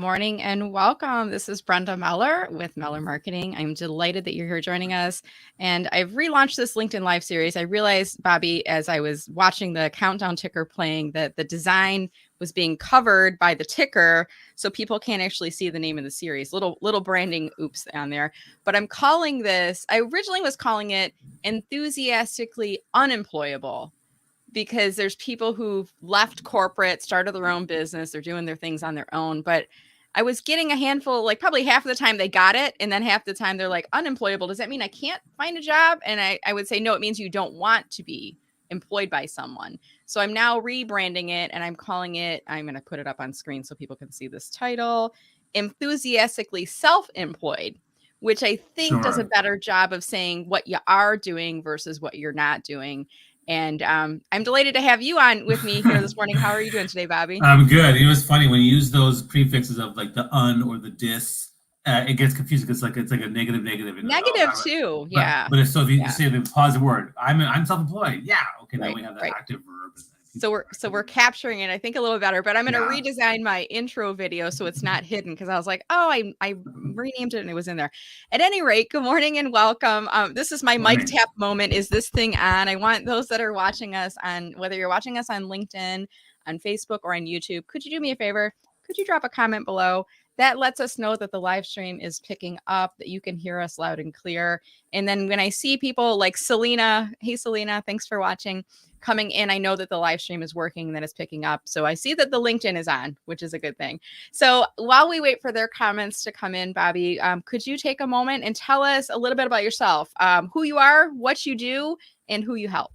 morning and welcome. This is Brenda Meller with Meller Marketing. I'm delighted that you're here joining us. And I've relaunched this LinkedIn Live series. I realized, Bobby, as I was watching the countdown ticker playing, that the design was being covered by the ticker, so people can't actually see the name of the series. Little branding oops on there. But I'm calling this, I originally was calling it Enthusiastically Unemployable, because there's people who've left corporate, started their own business, they're doing their things on their own. But I was getting a handful, like probably half of the time they got it. And then half the time they're like, unemployable. Does that mean I can't find a job? And I would say, no, it means you don't want to be employed by someone. So I'm now rebranding it and I'm calling it, I'm going to put it up on screen so people can see this title, Enthusiastically Self-Employed, which I think does a better job of saying what you are doing versus what you're not doing. And I'm delighted to have you on with me here this morning. How are you doing today, Bobby? I'm good. It was funny when you use those prefixes of like the un or the dis. It gets confusing because it's like a negative. Negative too, yeah. But so if you say the positive word, I'm self-employed. Yeah, okay. Now we have that active verb. So we're capturing it, I think, a little better. But I'm going to redesign my intro video so it's not hidden, because I was like, oh, I renamed it and it was in there. At any rate, good morning and welcome. This is my mic tap moment. Is this thing on? I want those that are watching us on, whether you're watching us on LinkedIn, on Facebook, or on YouTube, could you do me a favor? Could you drop a comment below? That lets us know that the live stream is picking up, that you can hear us loud and clear. And then when I see people like Selena, hey, Selena, thanks for watching, coming in, I know that the live stream is working and that it's picking up. So I see that the LinkedIn is on, which is a good thing. So while we wait for their comments to come in, Bobby, could you take a moment and tell us a little bit about yourself, who you are, what you do, and who you help?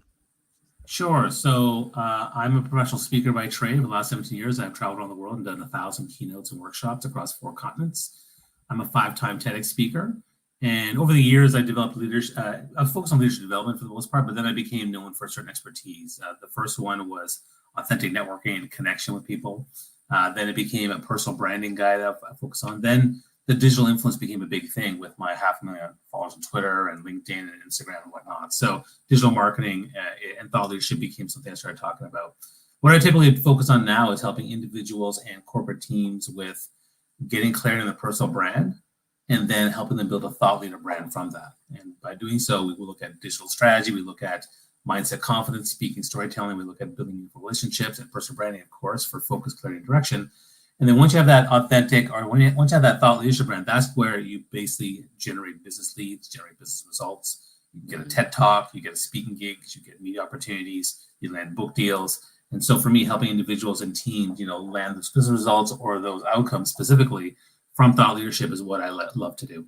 Sure. So I'm a professional speaker by trade. For the last 17 years, I've traveled around the world and done 1,000 keynotes and workshops across 4 continents. I'm a 5-time TEDx speaker. And over the years, I developed leadership. I focused on leadership development for the most part, but then I became known for certain expertise. The first one was authentic networking and connection with people. Then it became a personal branding guy that I focused on. Then the digital influence became a big thing with my 500,000 followers on Twitter and LinkedIn and Instagram and whatnot. So digital marketing and thought leadership became something I started talking about. What I typically focus on now is helping individuals and corporate teams with getting clarity on their personal brand, and then helping them build a thought leader brand from that. And by doing so, we will look at digital strategy, we look at mindset, confidence, speaking, storytelling, we look at building meaningful relationships and personal branding, of course, for focus, clarity, and direction. And then once you have that authentic, or once you have that thought leadership brand, that's where you basically generate business leads, generate business results. You get a TED Talk, you get a speaking gigs, you get media opportunities, you land book deals. And so for me, helping individuals and teams, land those business results or those outcomes specifically from thought leadership is what I love to do.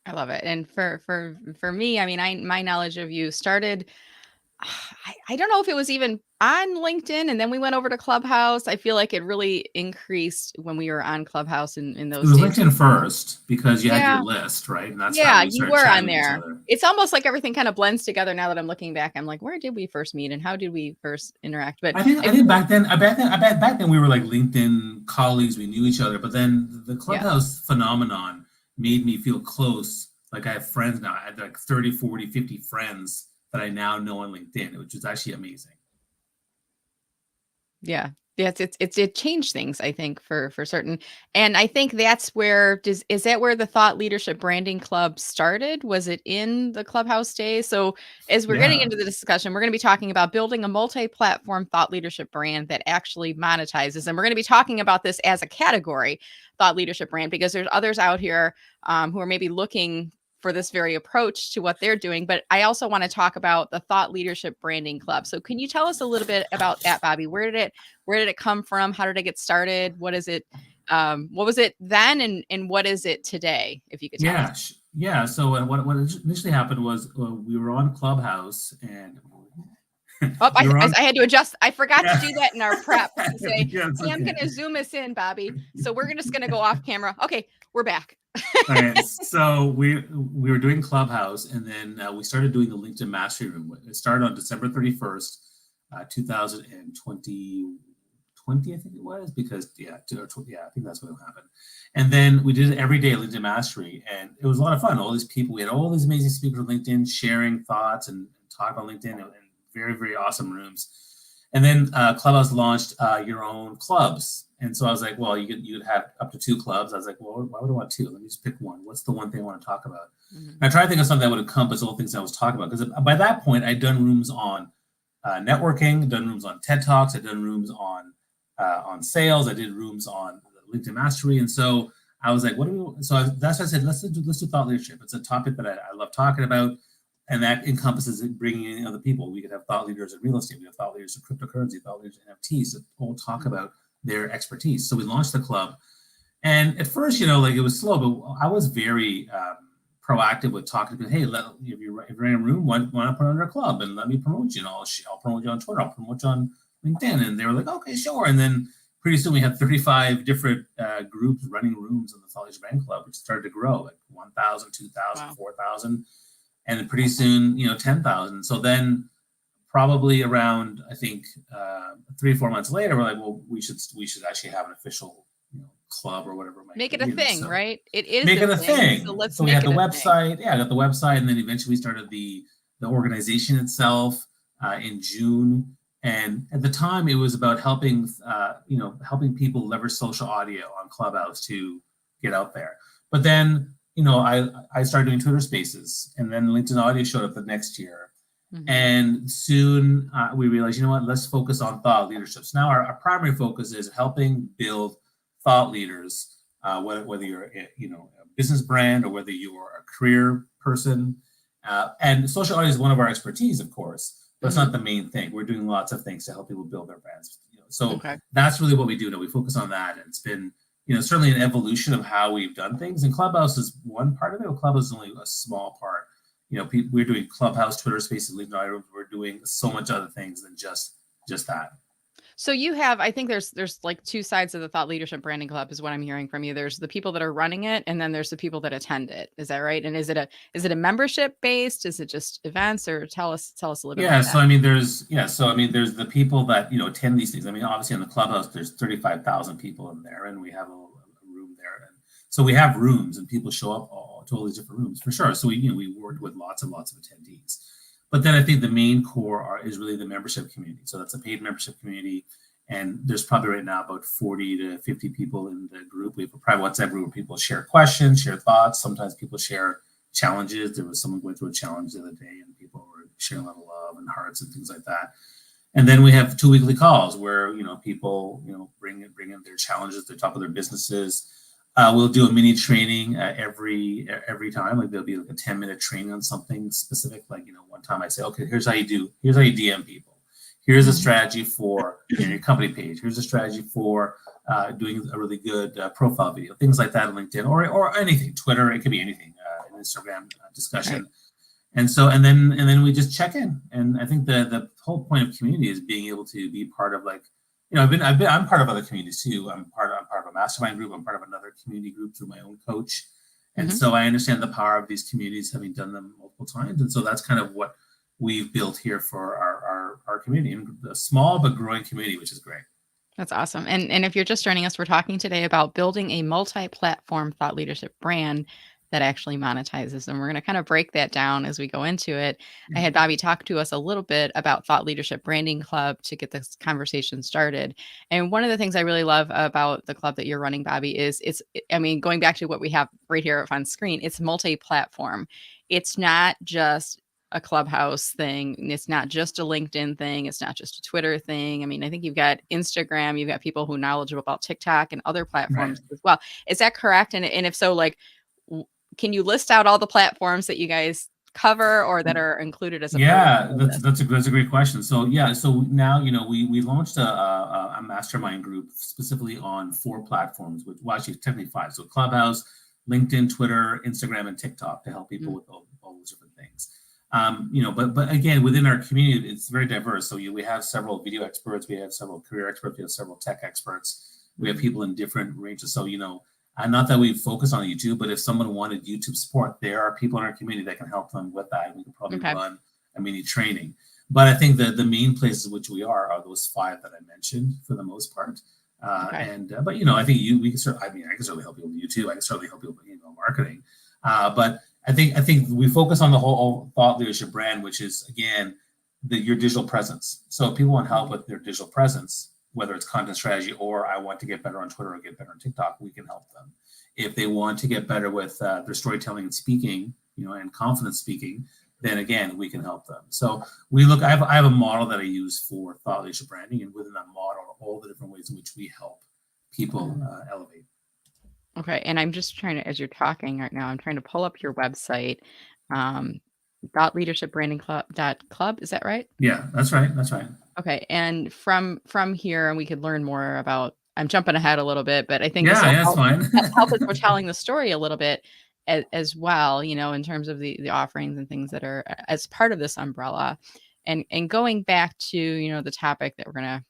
I love it. And for me, I mean, my knowledge of you started, I don't know if it was even on LinkedIn, and then we went over to Clubhouse. I feel like it really increased when we were on Clubhouse in those days. It was LinkedIn first because you had your list, right? And that's how we you were on there. It's almost like everything kind of blends together now that I'm looking back. I'm like, where did we first meet and how did we first interact? But I think back then we were like LinkedIn colleagues. We knew each other, but then the Clubhouse phenomenon made me feel close. Like I have friends now. I had like 30, 40, 50 friends that I now know on LinkedIn, which is actually amazing. Yeah. It changed things, I think, for certain. And I think that's where is that where the Thought Leadership Branding Club started? Was it in the Clubhouse days? So as we're getting into the discussion, we're going to be talking about building a multi-platform thought leadership brand that actually monetizes. And we're going to be talking about this as a category, thought leadership brand, because there's others out here who are maybe looking for this very approach to what they're doing. But I also want to talk about the Thought Leadership Branding Club. So can you tell us a little bit about that, Bobby? Where did it come from? How did it get started? What is it? What was it then? And what is it today? If you could tell us. Yeah. So what initially happened was we were on Clubhouse and I had to adjust. I forgot to do that in our prep to say, hey, I'm going to zoom us in, Bobby. So we're just going to go off camera. Okay, we're back. All right. So we were doing Clubhouse, and then we started doing the LinkedIn Mastery Room. It started on December 31st, 2020, I think it was, because I think that's what happened. And then we did it every day, LinkedIn Mastery, and it was a lot of fun. All these people, we had all these amazing speakers on LinkedIn sharing thoughts and talk on LinkedIn, and very, very awesome rooms. And then Clubhouse launched your own clubs. And so I was like, well, you'd have up to 2 clubs. I was like, well, why would I want 2? Let me just pick one. What's the one thing I want to talk about? And I tried to think of something that would encompass all the things I was talking about. Because by that point, I'd done rooms on networking, done rooms on TED Talks, I'd done rooms on sales, I did rooms on LinkedIn Mastery. And so I was like, what do we? So that's why I said, let's do thought leadership. It's a topic that I love talking about. And that encompasses bringing in other people. We could have thought leaders in real estate. We have thought leaders in cryptocurrency, thought leaders in NFTs that all talk about their expertise. So we launched the club. And at first, it was slow, but I was very proactive with talking to people. Hey, if you're in a room, why not put it under a club and let me promote you? I'll promote you on Twitter. I'll promote you on LinkedIn. And they were like, okay, sure. And then pretty soon we had 35 different groups running rooms in the Thought Leadership Brand Club, which started to grow, like 1,000, 2,000, wow. 4,000. And then pretty soon, 10,000. So then probably around, I think, 3 or 4 months later, we're like, well, we should actually have an official club or whatever. Make it a thing, so, right? It is make it a thing. So we had the website. Thing. Yeah, I got the website. And then eventually we started the organization itself in June. And at the time, it was about helping people leverage social audio on Clubhouse to get out there. But then, I started doing Twitter Spaces, and then LinkedIn Audio showed up the next year. Mm-hmm. And soon we realized, let's focus on thought leadership. So now our primary focus is helping build thought leaders, whether you're a business brand or whether you are a career person. And social audio is one of our expertise, of course, but it's not the main thing. We're doing lots of things to help people build their brands. So that's really what we do now. We focus on that, and it's been certainly an evolution of how we've done things. And Clubhouse is one part of it. Clubhouse is only a small part. We're doing Clubhouse, Twitter Spaces, LinkedIn Audio. We're doing so much other things than just that. So you have, I think there's like 2 sides of the Thought Leadership Branding Club is what I'm hearing from you. There's the people that are running it, and then there's the people that attend it. Is that right? And is it a membership based? Is it just events? Or tell us a little bit about that. There's the people that attend these things. Obviously in the Clubhouse there's 35,000 people in there, and we have a room there, and so we have rooms, and people show up to all these different rooms for sure. So we worked with lots and lots of attendees. But then I think the main core is really the membership community. So that's a paid membership community. And there's probably right now about 40 to 50 people in the group. We have a private WhatsApp group where people share questions, share thoughts. Sometimes people share challenges. There was someone going through a challenge the other day, and people were sharing a lot of love and hearts and things like that. And then we have 2 weekly calls where, people, bring in their challenges, they talk about their businesses. We'll do a mini training every time. Like there'll be like a 10-minute training on something specific. Like, one time I say, okay, here's how you DM people. Here's a strategy for your company page. Here's a strategy for doing a really good profile video, things like that on LinkedIn or anything, Twitter. It could be anything, an Instagram discussion. Right. And then we just check in. And I think the whole point of community is being able to be part of I'm part of other communities too. I'm part of a mastermind group. I'm part of another community group through my own coach. And so I understand the power of these communities, having done them multiple times. And so that's kind of what we've built here for our community, and a small but growing community, which is great. That's awesome. And if you're just joining us, we're talking today about building a multi-platform thought leadership brand that actually monetizes. And we're going to kind of break that down as we go into it. I had Bobby talk to us a little bit about Thought Leadership Branding Club to get this conversation started. And one of the things I really love about the club that you're running, Bobby, is going back to what we have right here on screen, it's multi-platform. It's not just a Clubhouse thing. It's not just a LinkedIn thing. It's not just a Twitter thing. I think you've got Instagram, you've got people who are knowledgeable about TikTok and other platforms as well. Is that correct? And if so, can you list out all the platforms that you guys cover or that are included as a that's a great question. So now we launched a mastermind group specifically on 4 platforms, actually technically 5. So Clubhouse, LinkedIn, Twitter, Instagram, and TikTok to help people with all those different things. But again, within our community, it's very diverse. So we have several video experts, we have several career experts, we have several tech experts, we have people in different ranges. So and not that we focus on YouTube, but if someone wanted YouTube support, there are people in our community that can help them with that. We can probably run a mini training. But I think the main places which we are those 5 that I mentioned for the most part. But I think I can certainly help you with YouTube. I can certainly help you with marketing. But I think we focus on the whole thought leadership brand, which is again your digital presence. So if people want help with their digital presence, whether it's content strategy or I want to get better on Twitter or get better on TikTok, we can help them. If they want to get better with their storytelling and speaking, and confidence speaking, then again, we can help them. So I have a model that I use for thought leadership branding, and within that model are all the different ways in which we help people elevate. Okay, and I'm just trying to, as you're talking right now, I'm trying to pull up your website, .leadershipbrandingclub.club. Is that right? Yeah, that's right. That's right. Okay, and from here, and we could learn more about. I'm jumping ahead a little bit, but I think this that's will fine. help us with telling the story a little bit as well. In terms of the offerings and things that are as part of this umbrella, and going back to the topic that we're gonna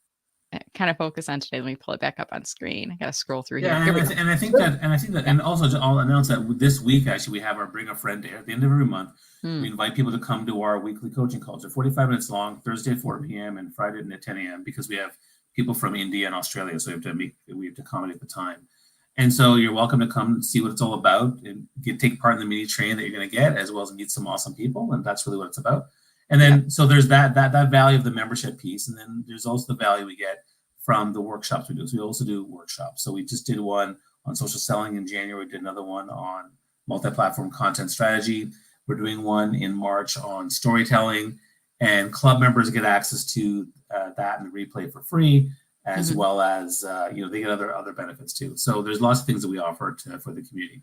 kind of focus on today. Let me pull it back up on screen. I gotta scroll through here. And I think that, and also I'll announce that this week actually we have our Bring a Friend Day at the end of every month. We invite people to come to our weekly coaching calls. They're 45 minutes long, Thursday at 4 p.m. and Friday at 10 a.m. because we have people from India and Australia, so we have to accommodate the time. And so you're welcome to come see what it's all about and take part in the mini training that you're going to get, as well as meet some awesome people, and that's really what it's about. And then so there's that value of the membership piece, and then there's also the value we get from the workshops we do. So we also do workshops. So we just did one on social selling in January. We did another one on multi-platform content strategy. We're doing one in March on storytelling, and club members get access to that and the replay for free, as well as they get other benefits too. So there's lots of things that we offer for the community.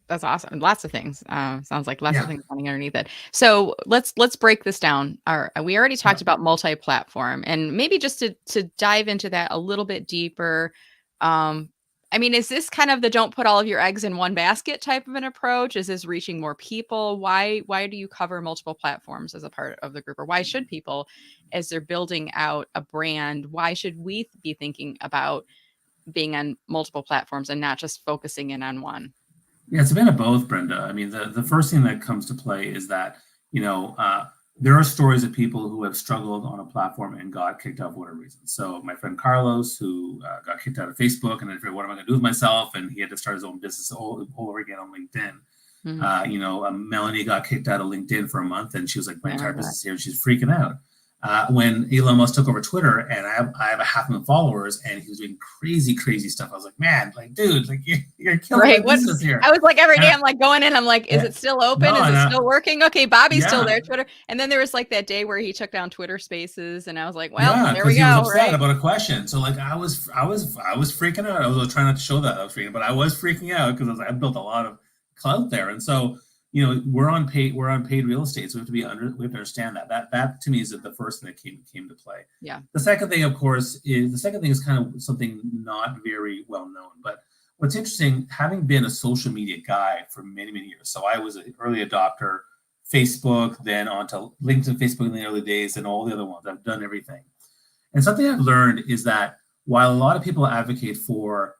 That's awesome. Lots of things. Sounds like lots of things running underneath it. So let's break this down. We already talked about multi-platform, and maybe just to dive into that a little bit deeper. Is this kind of the don't put all of your eggs in one basket type of an approach? Is this reaching more people? Why do you cover multiple platforms as a part of the group? Or why should people, as they're building out a brand, why should we be thinking about being on multiple platforms and not just focusing in on one? Yeah, it's a bit of both, Brenda. The first thing that comes to play is that, there are stories of people who have struggled on a platform and got kicked out for whatever reason. So my friend Carlos, who got kicked out of Facebook, and I figured, what am I going to do with myself? And he had to start his own business all over again on LinkedIn. Melanie got kicked out of LinkedIn for a month, and she was like, my entire business here, and she's freaking out. When Elon Musk took over Twitter, and I have 500,000 followers, and he was doing crazy stuff. I was like, man, dude, you're killing my business here. I was like, every day I'm like going in, I'm like, is it still open? Is it still working? Okay, Bobby's still there, Twitter. And then there was like that day where he took down Twitter Spaces, and I was like, well, there we go. He was upset about a question. So I was freaking out. I was trying not to show that I was freaking, but I was freaking out because I built a lot of clout there, and so. We're on paid real estate, so we have to understand that to me is the first thing that came to play. Yeah. The second thing, of course, is kind of something not very well known. But what's interesting, having been a social media guy for many years, so I was an early adopter, Facebook, then onto LinkedIn, Facebook in the early days, and all the other ones. I've done everything, and something I've learned is that while a lot of people advocate for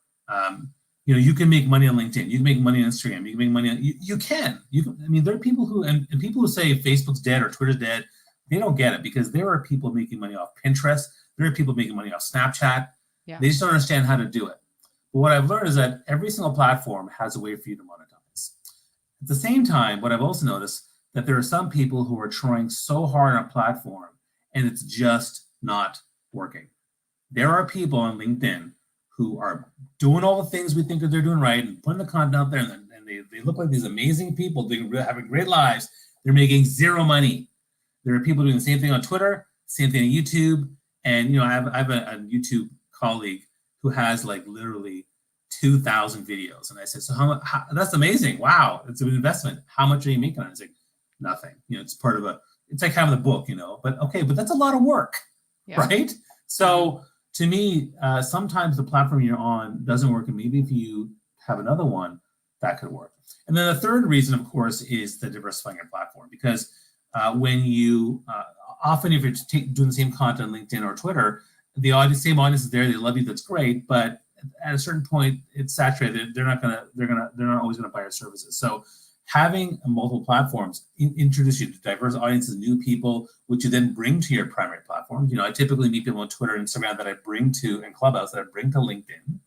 you can make money on LinkedIn. You can make money on Instagram. You can make money on you can. There are people who and people who say Facebook's dead or Twitter's dead. They don't get it because there are people making money off Pinterest. There are people making money off Snapchat. Yeah. They just don't understand how to do it. But what I've learned is that every single platform has a way for you to monetize. At the same time, what I've also noticed that there are some people who are trying so hard on a platform and it's just not working. There are people on LinkedIn who are doing all the things we think that they're doing right and putting the content out there, and they look like these amazing people having great lives. They're making zero money. There are people doing the same thing on Twitter, same thing on YouTube, and I have a YouTube colleague who has literally 2,000 videos, and I said, so how that's amazing. Wow, it's an investment. How much are you making on it? It's like nothing. It's part of it's like having the book, but okay, but that's a lot of work, right? So. To me, sometimes the platform you're on doesn't work, and maybe if you have another one, that could work. And then the third reason, of course, is the diversifying your platform, because when you often if you're doing the same content on LinkedIn or Twitter, the same audience is there. They love you. That's great, but at a certain point, it's saturated. They're not always gonna buy your services. So having multiple platforms introduce you to diverse audiences, new people, which you then bring to your primary platform. I typically meet people on Twitter and Instagram that I bring to, and Clubhouse that I bring to LinkedIn.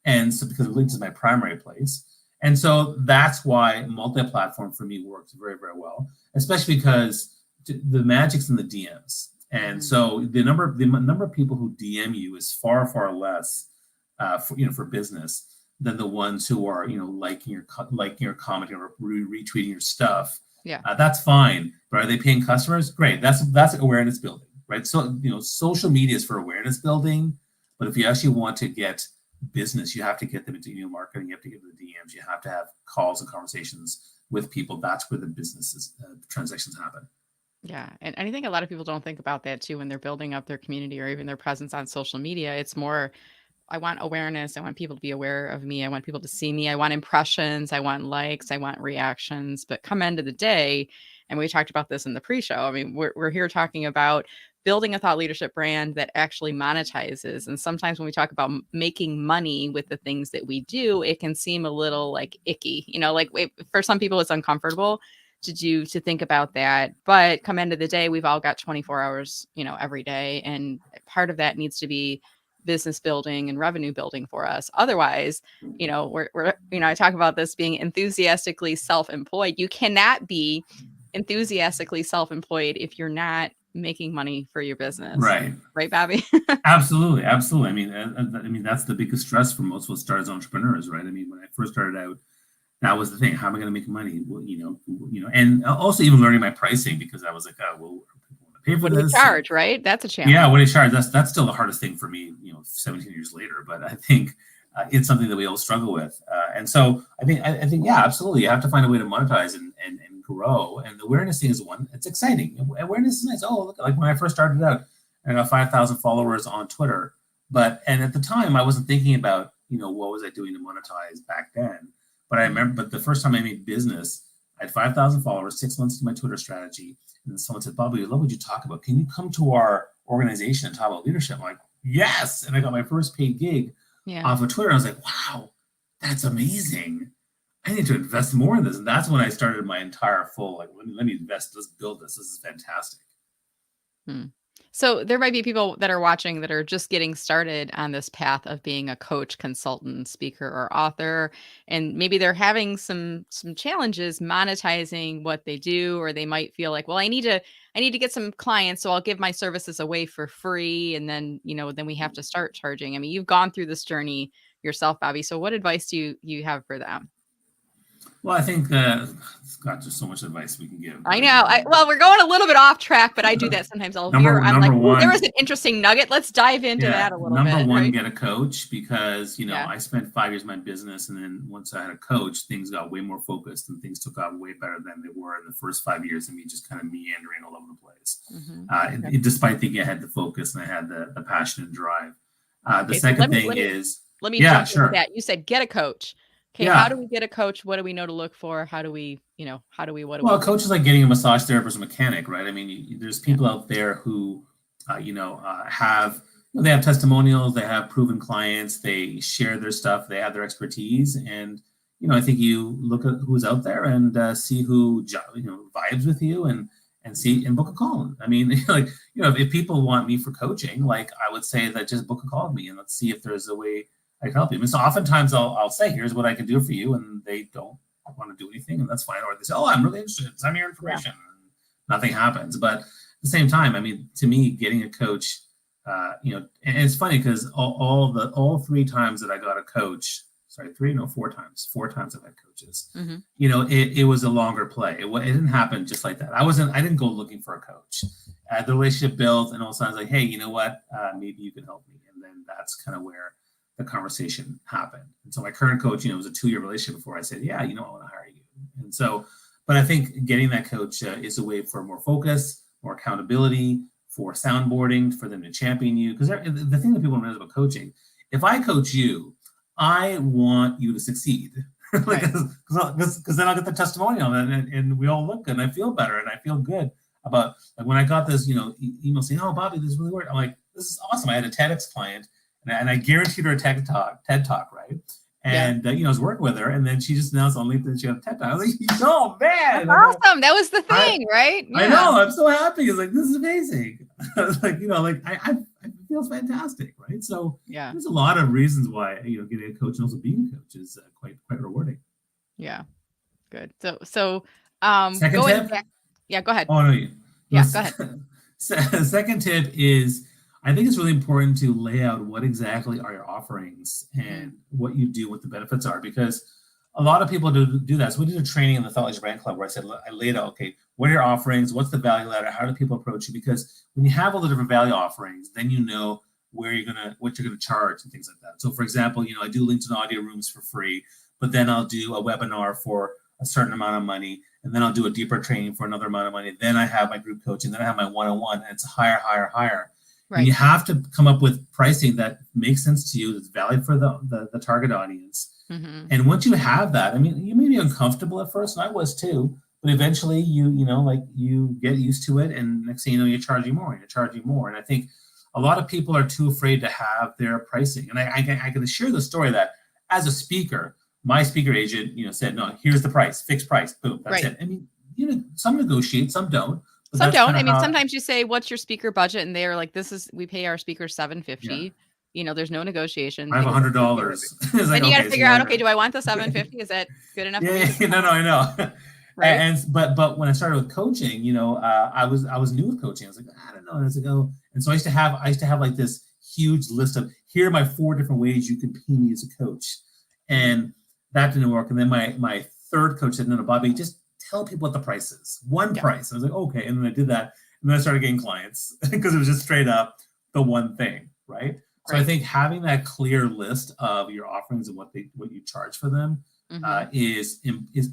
And so because LinkedIn is my primary place. And so that's why multi-platform for me works very, very well, especially because the magic's in the DMs. And so the number of people who DM you is far, far less for business than the ones who are, liking your commenting or retweeting your stuff. Yeah. That's fine. But are they paying customers? Great. That's awareness building, right? So, social media is for awareness building, but if you actually want to get business, you have to get them into email marketing, you have to get them the DMs, you have to have calls and conversations with people. That's where the businesses transactions happen. Yeah. And I think a lot of people don't think about that too when they're building up their community or even their presence on social media. It's more, I want awareness. I want people to be aware of me. I want people to see me. I want impressions. I want likes. I want reactions. But come end of the day, and we talked about this in the pre-show. I mean, we're here talking about building a thought leadership brand that actually monetizes. And sometimes when we talk about making money with the things that we do, it can seem a little like icky. For some people, it's uncomfortable to think about that. But come end of the day, we've all got 24 hours, every day. And part of that needs to be business building and revenue building for us. Otherwise, I talk about this being enthusiastically self-employed. You cannot be enthusiastically self-employed if you're not making money for your business. Right, Bobby? Absolutely. I mean, that's the biggest stress for most of us started as entrepreneurs, right? I mean, when I first started out, that was the thing. How am I going to make money? Well, and also even learning my pricing, because I was like, oh, well, people want to pay for what this. What do you charge, right? That's a challenge. Yeah, what do you charge? That's still the hardest thing for me, 17 years later. But I think it's something that we all struggle with. And so I think, yeah, absolutely. You have to find a way to monetize and grow. And the awareness thing is one. It's exciting. Awareness is nice. Oh, look, like when I first started out, I got 5,000 followers on Twitter. And at the time, I wasn't thinking about, what was I doing to monetize back then. But I remember, the first time I made business, I had 5,000 followers, 6 months to my Twitter strategy. And then someone said, Bobby, I love what you talk about. Can you come to our organization and talk about leadership? I'm like, yes. And I got my first paid gig off of Twitter. I was like, wow, that's amazing. I need to invest more in this. And that's when I started my entire full, let me invest, let's build this. This is fantastic. So there might be people that are watching that are just getting started on this path of being a coach, consultant, speaker, or author, and maybe they're having some challenges monetizing what they do, or they might feel like, well, I need to get some clients, so I'll give my services away for free, and then then we have to start charging. I mean, you've gone through this journey yourself, Bobby. So what advice do you have for them? Well, I think God, there's so much advice we can give. I know. Well, we're going a little bit off track, but I do that sometimes. I'm like, there was an interesting nugget. Let's dive into that a little bit. Number one, get a coach, because, I spent 5 years in my business. And then once I had a coach, things got way more focused and things took off way better than they were in the first 5 years of me just kind of meandering all over the place. Despite thinking I had the focus and I had the passion and drive. The second thing is, let me jump into that. You said get a coach. Okay, how do we get a coach? What do we know to look for? How do we, Well, a coach is like getting a massage therapist or mechanic, right? I mean, there's people out there who, have, they have testimonials, they have proven clients, they share their stuff, they have their expertise. And, I think you look at who's out there and see who, vibes with you and see and book a call. I mean, if people want me for coaching, I would say that just book a call with me and let's see if there's a way I can help you. I mean, so oftentimes I'll say, here's what I can do for you. And they don't want to do anything, and that's fine. Or they say, oh, I'm really interested. Send me your information. And nothing happens. But at the same time, I mean, to me, getting a coach, and it's funny because all 3 times that I got a coach, 4 times. 4 times I've had coaches. It was a longer play. It didn't happen just like that. I didn't go looking for a coach. The relationship built, and all of a sudden I was like, hey, you know what? Maybe you can help me. And then that's kind of where the conversation happened. And so my current coach, it was a 2-year relationship before I said, yeah, I want to hire you. And so, but I think getting that coach is a way for more focus, more accountability, for soundboarding, for them to champion you. Because the thing that people don't know about coaching, if I coach you, I want you to succeed. Because then I'll get the testimonial and we all look good and I feel better and I feel good about, when I got this, email saying, oh, Bobby, this is really weird. I'm like, this is awesome. I had a TEDx client and I guaranteed her a TED Talk, right? And I was working with her, and then she just announced on LinkedIn she had a TED Talk. I was like, oh man, that's awesome! That was the thing, right? Yeah. I know. I'm so happy. It's like, this is amazing. I was like, I feels fantastic, right? So there's a lot of reasons why getting a coach and also being a coach is quite rewarding. Yeah, good. So second going tip? back, go ahead. Oh no. Yeah, go ahead. Second tip is I think it's really important to lay out what exactly are your offerings and what you do, what the benefits are, because a lot of people do that. So we did a training in the Thought Leadership Brand Club where I laid out, okay, what are your offerings? What's the value ladder? How do people approach you? Because when you have all the different value offerings, then you know what you're gonna charge and things like that. So for example, I do LinkedIn audio rooms for free, but then I'll do a webinar for a certain amount of money, and then I'll do a deeper training for another amount of money. Then I have my group coaching, then I have my one-on-one, and it's higher, higher, higher. Right. And you have to come up with pricing that makes sense to you, that's valid for the target audience. Mm-hmm. And once you have that, I mean, you may be uncomfortable at first, and I was too, but eventually you get used to it, and next thing you know, you're charging more. And I think a lot of people are too afraid to have their pricing. And I can share the story that as a speaker, my speaker agent, said, no, here's the price, fixed price, boom, that's right. It. I mean, some negotiate, some don't. Some don't. I mean, sometimes you say, what's your speaker budget? And they're like, we pay our speakers $750. Yeah. There's no negotiation. I have $100. And you got to figure out, okay, do I want the $750? Is that good enough? Yeah, no, I know. Right. But when I started with coaching, I was new with coaching. I was like, I don't know. And I was like, oh, and so I used to have like this huge list of, here are my 4 different ways you can pay me as a coach, and that didn't work. And then my third coach said, no, Bobby, just tell people what the price is. One price. I was like, okay. And then I did that, and then I started getting clients because it was just straight up the one thing, right? So I think having that clear list of your offerings and what you charge for them is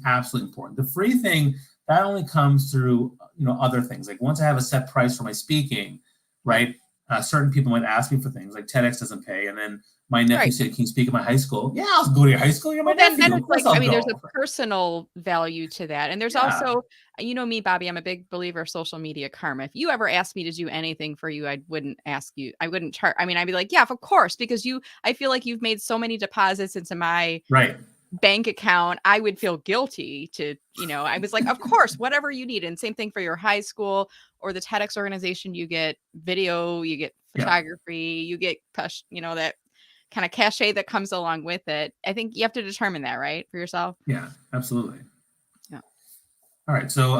absolutely important. The free thing, that only comes through other things. Like once I have a set price for my speaking, right? Certain people might ask me for things like TEDx doesn't pay, and then my nephew said, "Can you speak at my high school?" Yeah, I'll go to your high school. You're my nephew. Then it's like, there's a personal value to that, and there's also, me, Bobby, I'm a big believer of social media karma. If you ever asked me to do anything for you, I wouldn't ask you. I wouldn't charge. I mean, I'd be like, yeah, of course, because I feel like you've made so many deposits into my bank account. I would feel guilty to, I was like, of course, whatever you need. And same thing for your high school or the TEDx organization. You get video, you get photography, you get that kind of cachet that comes along with it. I think you have to determine that, right, for yourself. Yeah, absolutely. Yeah. All right. So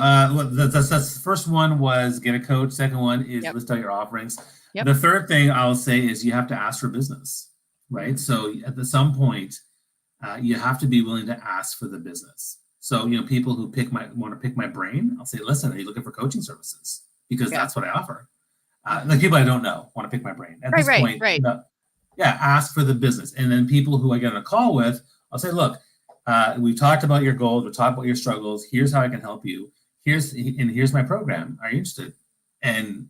that's the first one was get a coach. Second one is list out your offerings. Yep. The third thing I'll say is you have to ask for business, right? So at some point, you have to be willing to ask for the business. So, people who want to pick my brain, I'll say, listen, are you looking for coaching services? Because that's what I offer. Like people I don't know want to pick my brain. At this point, ask for the business. And then people who I get on a call with, I'll say, look, we've talked about your goals. We've talked about your struggles. Here's how I can help you. Here's my program. Are you interested? And,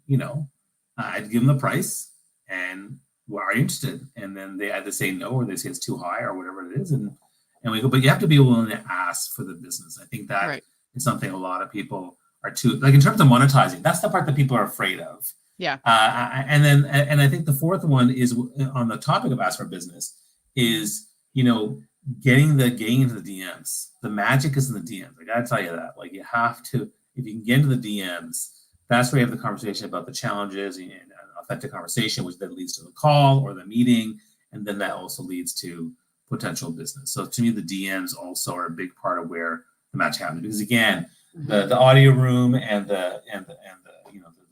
I'd give them the price and, well, are you interested? And then they either say no, or they say it's too high or whatever it is. And we go, but you have to be willing to ask for the business. I think that is something a lot of people are too, like in terms of monetizing, that's the part that people are afraid of. Yeah. And I think the fourth one is on the topic of ask for business is, getting into the DMs. The magic is in the DMs. I got to tell you that. Like you have to, if you can get into the DMs, that's where you have the conversation about the challenges and authentic conversation, which then leads to the call or the meeting. And then that also leads to potential business. So to me, the DMs also are a big part of where the magic happens. Because again, the audio room and the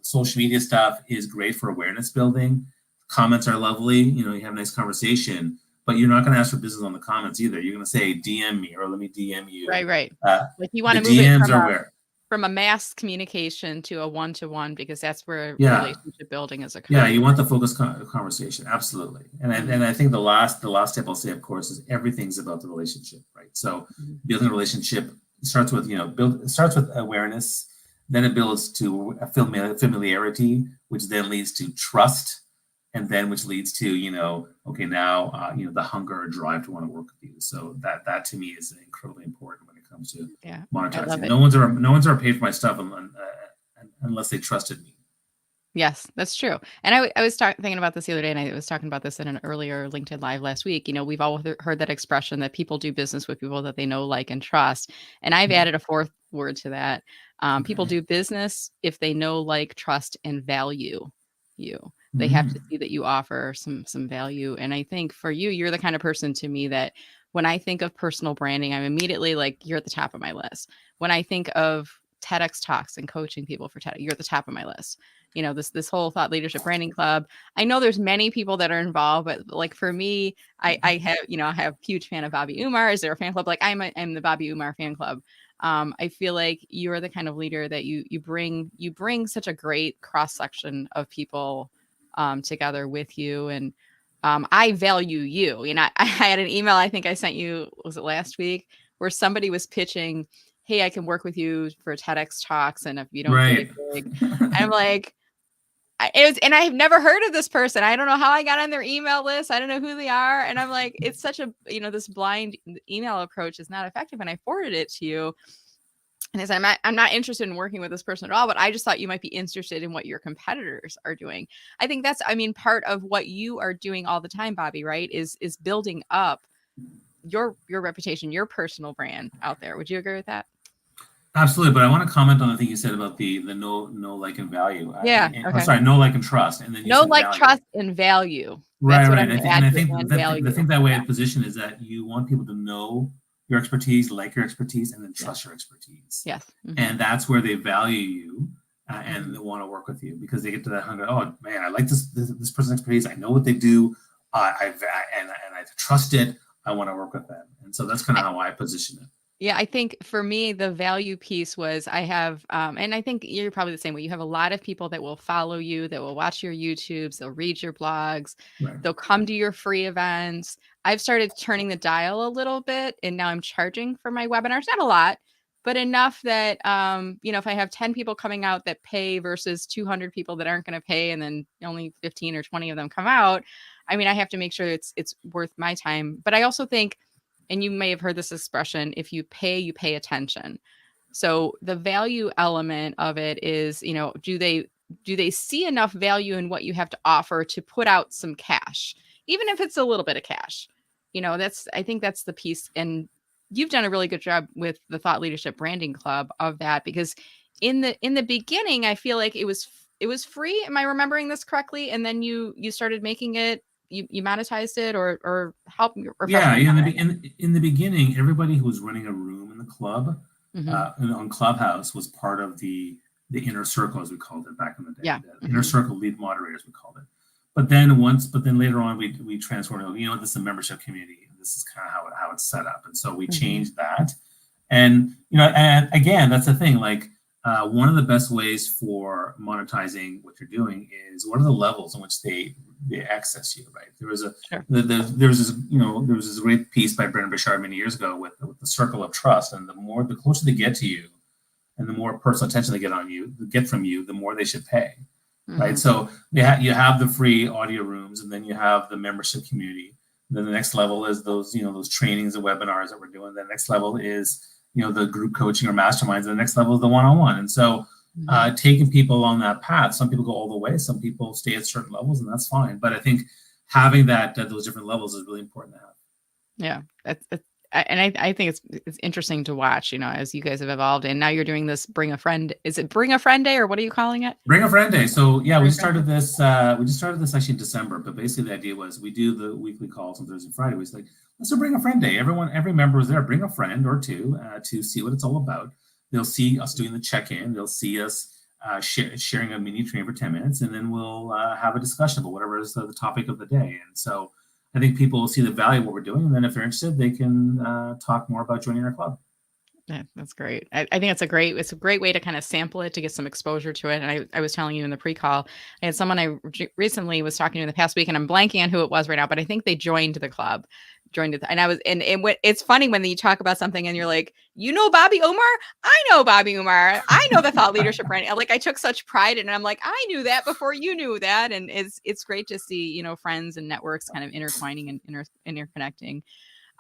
social media stuff is great for awareness building. Comments are lovely. You have a nice conversation, but you're not going to ask for business on the comments either. You're going to say, DM me, or let me DM you. Right. Like you want to move it from a mass communication to a one-to-one, because that's where relationship building is occurring. Yeah, you want the focused conversation. Absolutely. And I think the last step I'll say, of course, is everything's about the relationship, right? So building a relationship starts with, starts with awareness. Then it builds to familiarity, which then leads to trust, and then which leads to, okay, now, the hunger or drive to want to work with you. So that to me is incredibly important when it comes to monetizing. No one's ever paid for my stuff unless they trusted me. Yes, that's true. And I was thinking about this the other day, and I was talking about this in an earlier LinkedIn Live last week. We've all heard that expression that people do business with people that they know, like, and trust. And I've added a fourth word to that. People do business if they know, like, trust, and value you. They have to see that you offer some value. And I think for you, you're the kind of person to me that when I think of personal branding, I'm immediately like, you're at the top of my list. When I think of TEDx talks and coaching people for TEDx. You're at the top of my list. This whole thought leadership branding club. I know there's many people that are involved, but like for me, I have, I have a huge fan of Bobby Umar. Is there a fan club? Like I'm the Bobby Umar fan club. I feel like you're the kind of leader that you bring such a great cross section of people together with you. And I value you. I had an email I think I sent you, was it last week, where somebody was pitching, hey, I can work with you for TEDx talks, and if you don't get it big, I'm like, and I've never heard of this person. I don't know how I got on their email list. I don't know who they are. And I'm like, it's such a, this blind email approach is not effective. And I forwarded it to you. And I said, I'm not interested in working with this person at all, but I just thought you might be interested in what your competitors are doing. I think that's, part of what you are doing all the time, Bobby, right? Is building up your reputation, your personal brand out there. Would you agree with that? Absolutely, but I want to comment on the thing you said about the no, like, and value. Yeah. I'm sorry, no, like, and trust, and then you said like, value. Trust, and value. Right. I think that way of position is that you want people to know your expertise, like your expertise, and then trust your expertise. Yes. Mm-hmm. And that's where they value you and they want to work with you, because they get to that hunger. Oh man, I like this person's expertise. I know what they do. I trust it. I want to work with them. And so that's kind of how I position it. Yeah, I think for me, the value piece was I have, and I think you're probably the same way. You have a lot of people that will follow you, that will watch your YouTubes, they'll read your blogs, they'll come to your free events. I've started turning the dial a little bit, and now I'm charging for my webinars. Not a lot, but enough that, if I have 10 people coming out that pay versus 200 people that aren't going to pay, and then only 15 or 20 of them come out, I have to make sure it's worth my time. But I also think, and you may have heard this expression, if you pay attention. So the value element of it is, do they see enough value in what you have to offer to put out some cash, even if it's a little bit of cash? I think that's the piece. And you've done a really good job with the Thought Leadership Branding Club of that, because in the beginning, I feel like it was free. Am I remembering this correctly? And then you started making it, you monetized it or help? In the beginning, everybody who was running a room in the club, on Clubhouse, was part of the inner circle, as we called it back in the day. Yeah. Inner circle lead moderators, we called it. But then later on, we transformed it. This is a membership community. This is kind of how it's set up. And so we changed that. And, and again, that's the thing, like, one of the best ways for monetizing what you're doing is, what are the levels in which they access you, right? There was this great piece by Brenda many years ago with the circle of trust, and the closer they get to you, and the more personal attention they get from you, the more they should pay, right? So you have the free audio rooms, and then you have the membership community. And then the next level is those trainings and webinars that we're doing. The next level is the group coaching or masterminds. And the next level is the one-on-one. And so taking people along that path, some people go all the way, some people stay at certain levels, and that's fine. But I think having those different levels is really important to have. Yeah, I think it's interesting to watch, as you guys have evolved, and now you're doing this Bring a Friend. Is it Bring a Friend Day, or what are you calling it? Bring a Friend Day. So yeah, we started this. We just started this actually in December. But basically, the idea was we do the weekly calls on Thursday and Friday. It's like, let's do Bring a Friend Day. Every member is there. Bring a friend or two to see what it's all about. They'll see us doing the check-in. They'll see us sharing a mini training for 10 minutes, and then we'll have a discussion about whatever is the topic of the day. And so I think people will see the value of what we're doing, and then if they're interested, they can talk more about joining our club. Yeah, that's great. I think it's a great way to kind of sample it, to get some exposure to it. And I was telling you in the pre-call, I had someone I recently was talking to in the past week, and I'm blanking on who it was right now, but I think they joined the club. And I was, and it's funny when you talk about something and you're like, Bobby Umar? I know Bobby Umar. I know the Thought Leadership Brand. Like, I took such pride in it. And I'm like, I knew that before you knew that. And it's great to see, friends and networks kind of intertwining and interconnecting.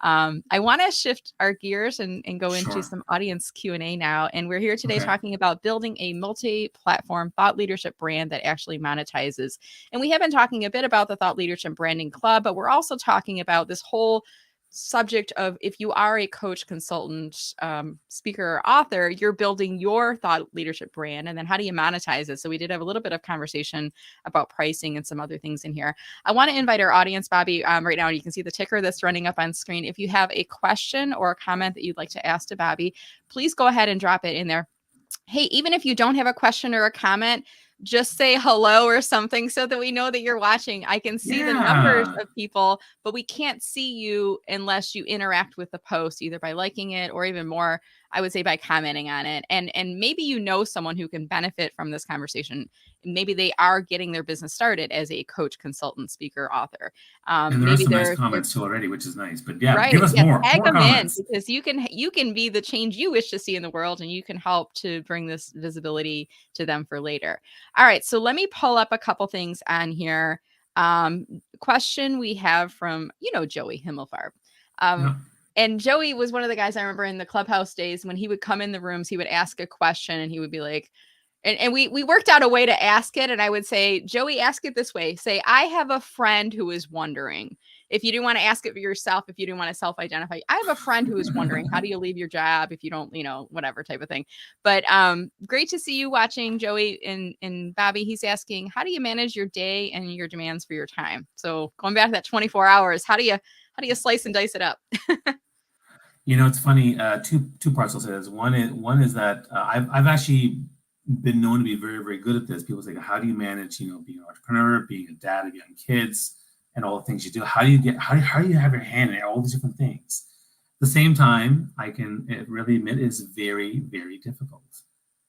I want to shift our gears and go into some audience Q&A now. And we're here today talking about building a multi-platform thought leadership brand that actually monetizes. And we have been talking a bit about the Thought Leadership Branding Club, but we're also talking about this whole subject of, if you are a coach, consultant, speaker, or author, you're building your thought leadership brand, and then how do you monetize it? So we did have a little bit of conversation about pricing and some other things in here. I want to invite our audience, Bobby, right now. You can see the ticker that's running up on screen. If you have a question or a comment that you'd like to ask to Bobby, please go ahead and drop it in there. hey, even if you don't have a question or a comment, just say hello or something so that we know that you're watching. I can see the numbers of people, but we can't see you unless you interact with the post, either by liking it or even more, I would say by commenting on it. And maybe you know someone who can benefit from this conversation. Maybe they are getting their business started as a coach, consultant, speaker, author. And there Maybe are some nice they're comments too already, which is nice. But yeah, right. give us Yeah, more tag them in, comments. because you can be the change you wish to see in the world, and you can help to bring this visibility to them for later. All right, so let me pull up a couple things on here. Question we have from, Joey Himmelfarb. Yeah. And Joey was one of the guys I remember in the Clubhouse days when he would come in the rooms, he would ask a question and he would be like, and we worked out a way to ask it. And I would say, Joey, ask it this way. Say, I have a friend who is wondering. If you didn't want to ask it for yourself, if you didn't want to self-identify, I have a friend who is wondering, how do you leave your job if you don't, whatever type of thing. But great to see you watching, Joey. And Bobby, he's asking, how do you manage your day and your demands for your time? So going back to that 24 hours, how do you slice and dice it up? It's funny. Two parts I'll say this. One is that I've actually been known to be very, very good at this. People say, how do you manage, being an entrepreneur, being a dad of young kids, and all the things you do? How do you have your hand in all these different things? At the same time, I can really admit it's very, very difficult.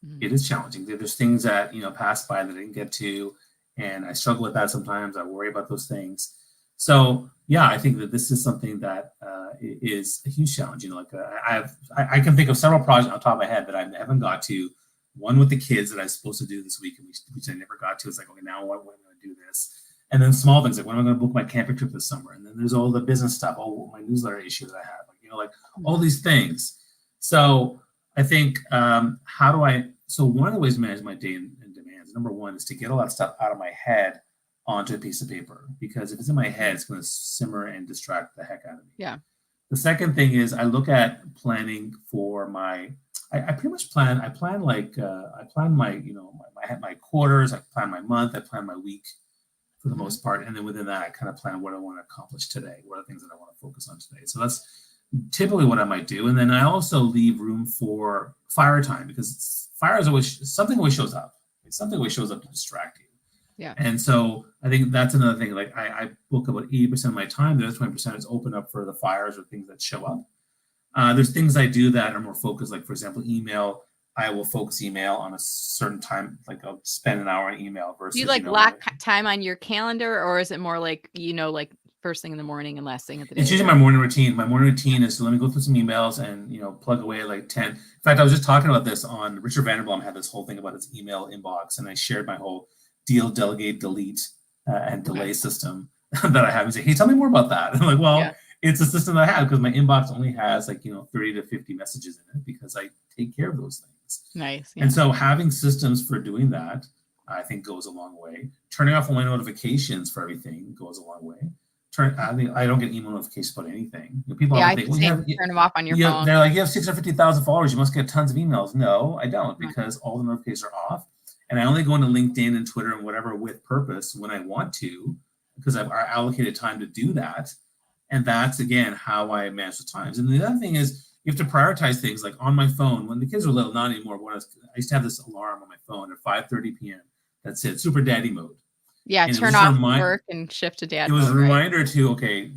Mm-hmm. It is challenging. There's things that, pass by that I didn't get to, and I struggle with that sometimes. I worry about those things. So yeah, I think that this is something that is a huge challenge. I can think of several projects on top of my head that I haven't got to. One with the kids that I was supposed to do this week, which I never got to. It's like, okay, now when am I going to do this? And then small things like, when am I going to book my camping trip this summer? And then there's all the business stuff, all my newsletter issue that I have, all these things. So I think so one of the ways to manage my day and demands, number one, is to get all that stuff out of my head onto a piece of paper, because if it's in my head, it's going to simmer and distract the heck out of me. Yeah. The second thing is I look at planning for I pretty much plan. I plan my quarters. I plan my month. I plan my week for the most part, and then within that, I kind of plan what I want to accomplish today. What are the things that I want to focus on today? So that's typically what I might do, and then I also leave room for fire time, because fire is something always shows up. Something always shows up to distract you. Yeah. And so I think that's another thing. Like I book about 80% of my time. The other 20% is open up for the fires or things that show up. There's things I do that are more focused, like, for example, email. I will focus email on a certain time. Like I'll spend an hour on email versus. Do you lock time on your calendar, or is it more like, first thing in the morning and last thing at the day? It's usually my morning routine. My morning routine is to let me go through some emails and, plug away at like 10. In fact, I was just talking about this on Richard Vanderblom had this whole thing about his email inbox, and I shared my whole deal, delegate, delete, and delay system that I have. He's like, hey, tell me more about that. And I'm like, well, it's a system that I have because my inbox only has 30 to 50 messages in it, because I take care of those things. Nice. Yeah. And so having systems for doing that, I think, goes a long way. Turning off all my notifications for everything goes a long way. I don't get email notifications about anything. People think, turn them off on your phone. They're like, you have 650,000 followers, you must get tons of emails. No, I don't, because all the notifications are off. And I only go into LinkedIn and Twitter and whatever with purpose when I want to, because I've allocated time to do that. And that's, again, how I manage the times. And the other thing is, you have to prioritize things. Like on my phone, when the kids are little, not anymore. I used to have this alarm on my phone at 5:30 p.m. that said super daddy mode. Yeah, and turn off work and shift to dad mode. It was a reminder to, okay,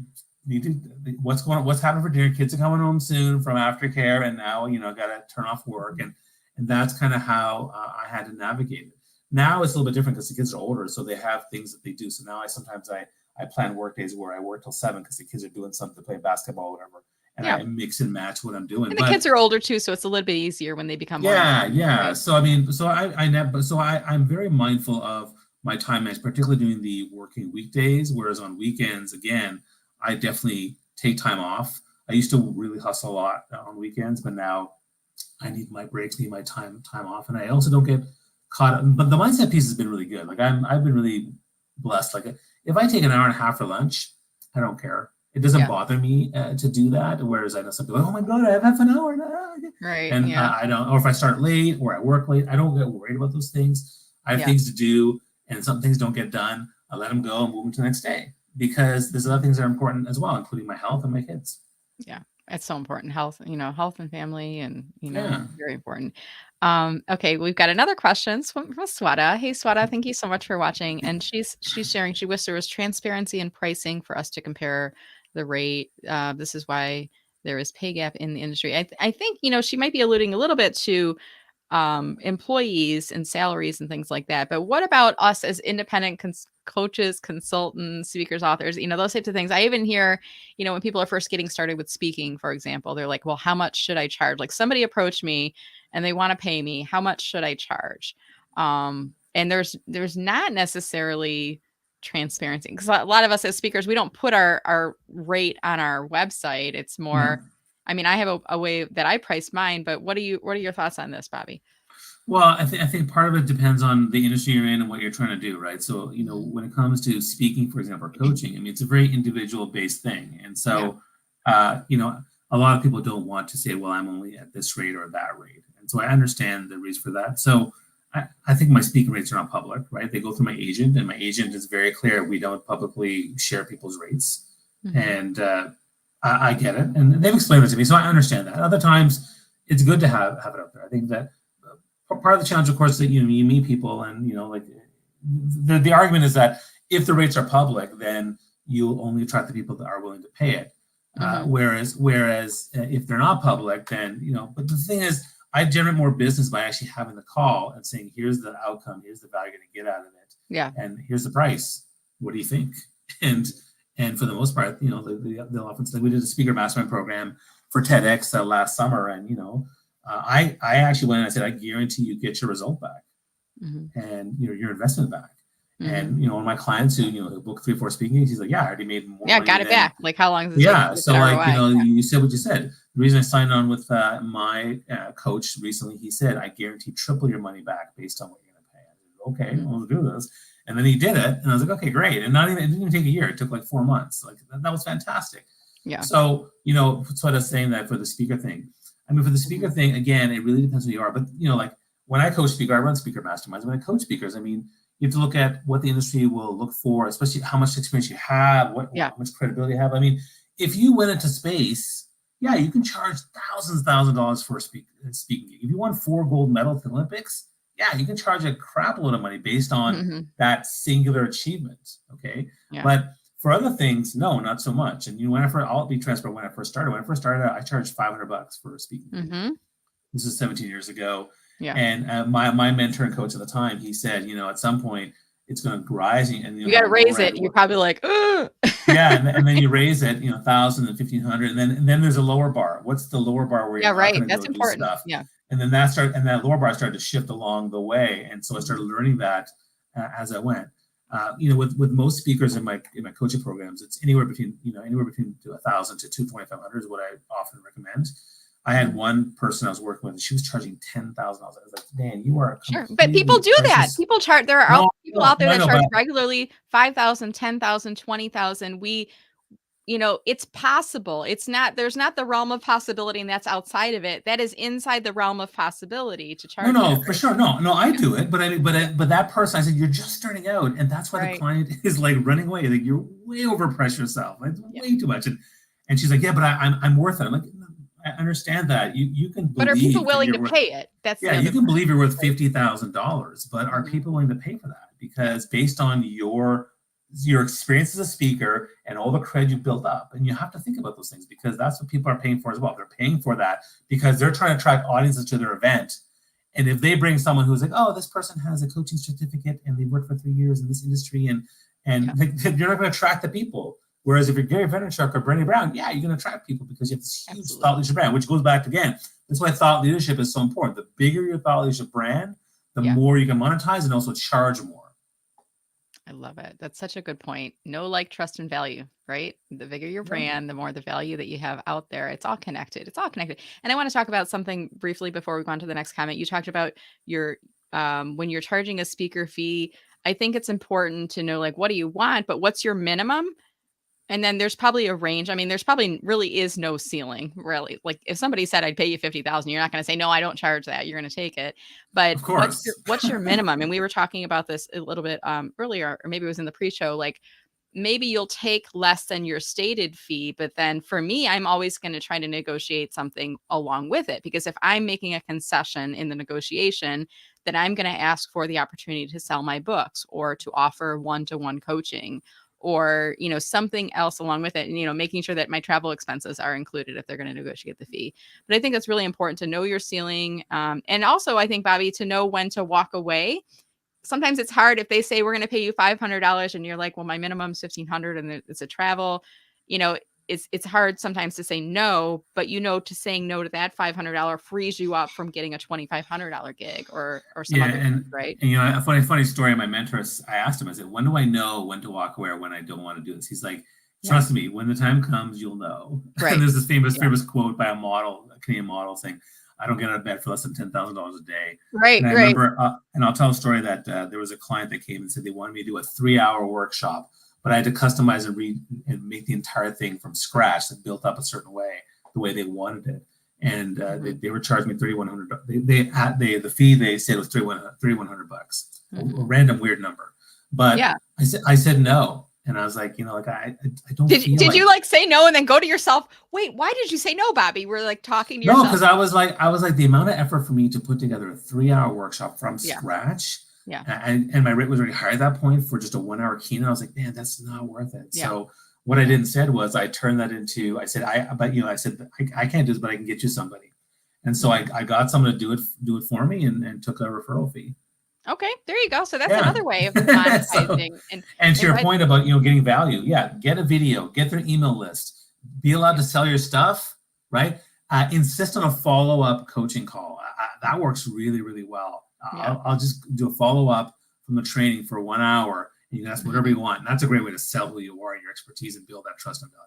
what's happening for dinner? Kids are coming home soon from aftercare, and now, got to turn off work. And that's kind of how I had to navigate it. Now it's a little bit different because the kids are older, so they have things that they do. So now I plan work days where I work till 7 because the kids are doing something, to play basketball or whatever. And I mix and match what I'm doing. And the kids are older too, so it's a little bit easier when they become older. Yeah. So I'm very mindful of my time management, particularly during the working weekdays. Whereas on weekends, again, I definitely take time off. I used to really hustle a lot on weekends, but now I need my breaks, need my time off, and I also don't get caught up. But the mindset piece has been really good. Like I've been really blessed. Like if I take an hour and a half for lunch, I don't care. It doesn't bother me to do that. Whereas I know some people, oh my God, I have half an hour. Right. And I don't, or if I start late or I work late, I don't get worried about those things. I have things to do, and some things don't get done. I let them go and move them to the next day, because there's other things that are important as well, including my health and my kids. Yeah. It's so important. Health, health and family and, Yeah. very important. Okay, we've got another question from Sweta. Hey, Sweta, thank you so much for watching. And she's sharing, she wished there was transparency in pricing for us to compare the rate. This is why there is pay gap in the industry. I think, she might be alluding a little bit to employees and salaries and things like that. But what about us as independent coaches, consultants, speakers, authors, those types of things? I even hear, when people are first getting started with speaking, for example, they're like, well, how much should I charge? Like somebody approached me and they want to pay me. How much should I charge? And there's not necessarily transparency because a lot of us as speakers, we don't put our rate on our website. It's Yeah. more, I mean, I have a way that I price mine, but what are your thoughts on this, Bobby? Well, I think part of it depends on the industry you're in and what you're trying to do, right? So, when it comes to speaking, for example, or coaching, I mean, it's a very individual based thing. And Yeah. so, a lot of people don't want to say, well, I'm only at this rate or that rate. And so I understand the reason for that. So I think my speaking rates are not public, right? They go through my agent, and my agent is very clear. We don't publicly share people's rates. Mhm. And I get it. And they've explained it to me. So I understand that. Other times, it's good to have it up there. I think that part of the challenge, of course, that you meet people, and like the argument is that if the rates are public, then you'll only attract the people that are willing to pay it. Whereas if they're not public, then But the thing is, I generate more business by actually having the call and saying, "Here's the outcome. Here's the value you're going to get out of it. Yeah. And here's the price. What do you think?" And for the most part, they'll often say, we did a speaker mastermind program for TEDx last summer, and I actually went and I said, I guarantee you get your result back and your investment back. And one of my clients who booked 3-4 speaking gigs, he's like, yeah, I already made more. Yeah, got it back. Like how long does it take? take So you said what you said. The reason I signed on with my coach recently, he said, I guarantee triple your money back based on what you're going to pay. I said, okay, I'll do this. And then he did it, and I was like, okay, great. And it didn't even take a year. It took like 4 months. Like that was fantastic. Yeah. So so I was saying that for the speaker thing. I mean, for the speaker thing, again, it really depends who you are. But like when I coach speaker, I run speaker masterminds. When I coach speakers, I mean, you have to look at what the industry will look for, especially how much experience you have, how much credibility you have. I mean, if you went into space, yeah, you can charge thousands of dollars for a speaking gig. If you won 4 gold medals at the Olympics, yeah, you can charge a crap load of money based on that singular achievement. Okay. Yeah. But for other things, no, not so much. And I'll be transparent. When I first started, I charged $500 for a speaking gig. This is 17 years ago. Yeah. And my mentor and coach at the time, he said, at some point it's going to rise, and you got to raise it. You're probably like, ugh. Yeah, and then you raise it, 1,000 and 1,500, and then there's a lower bar. What's the lower bar where you're not going to go do stuff? Yeah. And then that lower bar started to shift along the way, and so I started learning that as I went. With most speakers in my coaching programs, it's anywhere between 1,000 to 2,500 is what I often recommend. I had one person I was working with, and she was charging $10,000. I was like, "Man, you are sure." But people do that. People charge. There are people out there that charge regularly 5,000, 10,000, 20,000. It's possible. It's not. There's not the realm of possibility, and that's outside of it. That is inside the realm of possibility to charge. No, for sure. No, I do it, but that person, I said, you're just starting out, and that's why the client is like running away. Like you're way overpressed yourself. Like way too much. And she's like, yeah, but I'm worth it. I'm like, I understand that you can believe, but are people willing to pay it? That's you can believe you're worth $50,000, but are people willing to pay for that? Because based on your experience as a speaker and all the cred you built up, and you have to think about those things because that's what people are paying for as well. They're paying for that because they're trying to attract audiences to their event. And if they bring someone who's like, oh, this person has a coaching certificate and they worked for 3 years in this industry, and you're not going to attract the people. Whereas if you're Gary Vaynerchuk or Brenda Brown, yeah, you're going to attract people because you have this huge thought leadership brand, which goes back again. That's why thought leadership is so important. The bigger your thought leadership brand, the more you can monetize and also charge more. I love it. That's such a good point. Know, like, trust, and value, right? The bigger your brand, the more the value that you have out there. It's all connected. And I want to talk about something briefly before we go on to the next comment. You talked about your when you're charging a speaker fee. I think it's important to know, like, what do you want, but what's your minimum? And then there's probably a range. I mean, there's probably really is no ceiling, really. Like if somebody said I'd pay you 50,000, you're not going to say, no, I don't charge that. You're going to take it. But of course, what's your minimum? And we were talking about this a little bit earlier, or maybe it was in the pre-show. Like, maybe you'll take less than your stated fee, but then for me, I'm always going to try to negotiate something along with it, because if I'm making a concession in the negotiation, then I'm going to ask for the opportunity to sell my books or to offer one-to-one coaching, or, you know, something else along with it, and, you know, making sure that my travel expenses are included if they're going to negotiate the fee. But I think it's really important to know your ceiling. And also, I think, Bobby, to know when to walk away. Sometimes it's hard if they say we're going to pay you $500 and you're like, well, my minimum is 1,500 and it's a travel, you know, it's hard sometimes to say no, but, you know, to saying no to that $500 frees you up from getting a $2,500 gig or some Yeah, other and, thing, right? and you know, a funny story. My mentor, I asked him, I said, when do I know when to walk away or when I don't want to do this? He's like, Yeah. trust me, when the time comes, you'll know. Right. And there's this famous quote by a Canadian model saying, I don't get out of bed for less than $10,000 a day. Right. And I Right. remember, and I'll tell a story that there was a client that came and said they wanted me to do a 3-hour workshop, but I had to customize and read and make the entire thing from scratch that built up a certain way, the way they wanted it. And they were charging me $3,100. The fee they said was $3,100 bucks, a random weird number. But yeah, I said no, and I was like, you know, like I don't. Did you like say no and then go to yourself? Wait, why did you say no, Bobby? We're like talking to yourself. No, because I was like the amount of effort for me to put together a 3-hour workshop from scratch. Yeah. And my rate was already high at that point for just a 1-hour keynote. I was like, man, that's not worth it. Yeah. So what I didn't said was I turned that into, I said, I can't do this, but I can get you somebody. And so I got someone to do it for me and took a referral fee. Okay, there you go. So that's another way of monetizing. And to your point about, you know, getting value, get a video, get their email list, be allowed to sell your stuff, right? Insist on a follow-up coaching call. That works really, really well. I'll just do a follow-up from the training for 1 hour, and you can ask whatever you want. And that's a great way to sell who you are and your expertise and build that trust and value.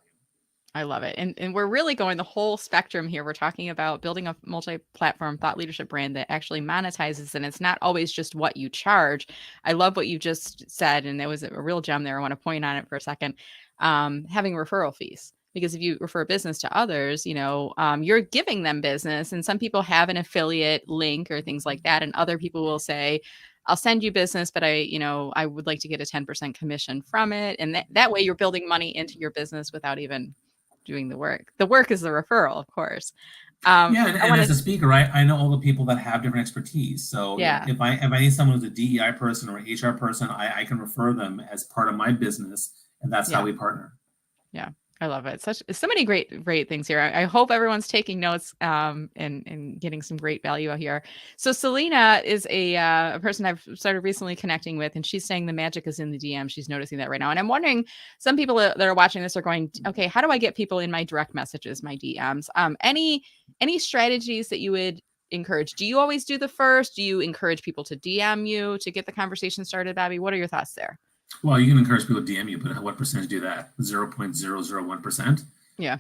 I love it. And we're really going the whole spectrum here. We're talking about building a multi-platform thought leadership brand that actually monetizes, and it's not always just what you charge. I love what you just said, and there was a real gem there. I want to point on it for a second. Having referral fees. Because if you refer business to others, you know, you're giving them business, and some people have an affiliate link or things like that. And other people will say, I'll send you business, but I would like to get a 10% commission from it. And that way you're building money into your business without even doing the work. The work is the referral, of course. And as a speaker, I know all the people that have different expertise. So if I need someone who's a DEI person or an HR person, I can refer them as part of my business, and that's how we partner. Yeah. I love it. So many great things here. I hope everyone's taking notes and getting some great value out here. So Selena is a person I've started recently connecting with, and she's saying the magic is in the DM. She's noticing that right now. And I'm wondering, some people that are watching this are going, okay, how do I get people in my direct messages, my DMs? Any strategies that you would encourage? Do you always do the first? Do you encourage people to DM you to get the conversation started, Bobby? What are your thoughts there? Well, you can encourage people to DM you, but what percentage do that? 0.001%. Yeah.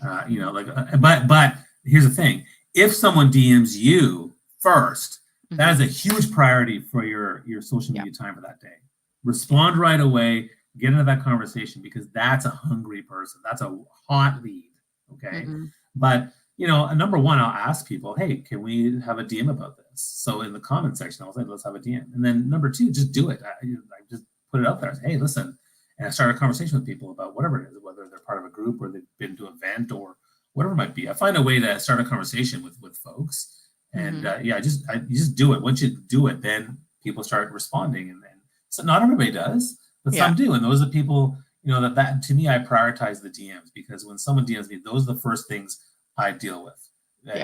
But here's the thing: if someone DMs you first, that is a huge priority for your social media time for that day. Respond right away. Get into that conversation, because that's a hungry person. That's a hot lead. Okay. But number one, I'll ask people, hey, can we have a DM about this? So in the comment section, I'll say, let's have a DM. And then number two, just do it. I just put it out there. I say, hey, listen, and I start a conversation with people about whatever it is, whether they're part of a group or they've been to an event or whatever it might be. I find a way to start a conversation with folks, and you just do it. Once you do it, then people start responding, and then so not everybody does, but some do, and those are the people. That to me, I prioritize the DMs, because when someone DMs me, those are the first things I deal with.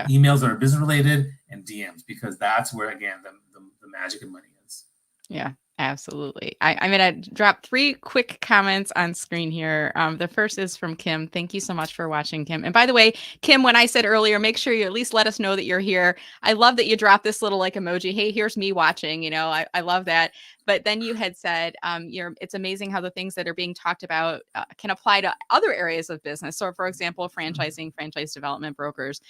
Emails that are business related and DMs, because that's where, again, the magic of money is. Yeah, absolutely. I'm going to drop 3 quick comments on screen here. The first is from Kim. Thank you so much for watching, Kim. And by the way, Kim, when I said earlier, make sure you at least let us know that you're here. I love that you dropped this little emoji. Hey, here's me watching. I love that. But then you had said, it's amazing how the things that are being talked about can apply to other areas of business. So, for example, franchising, franchise development, brokers.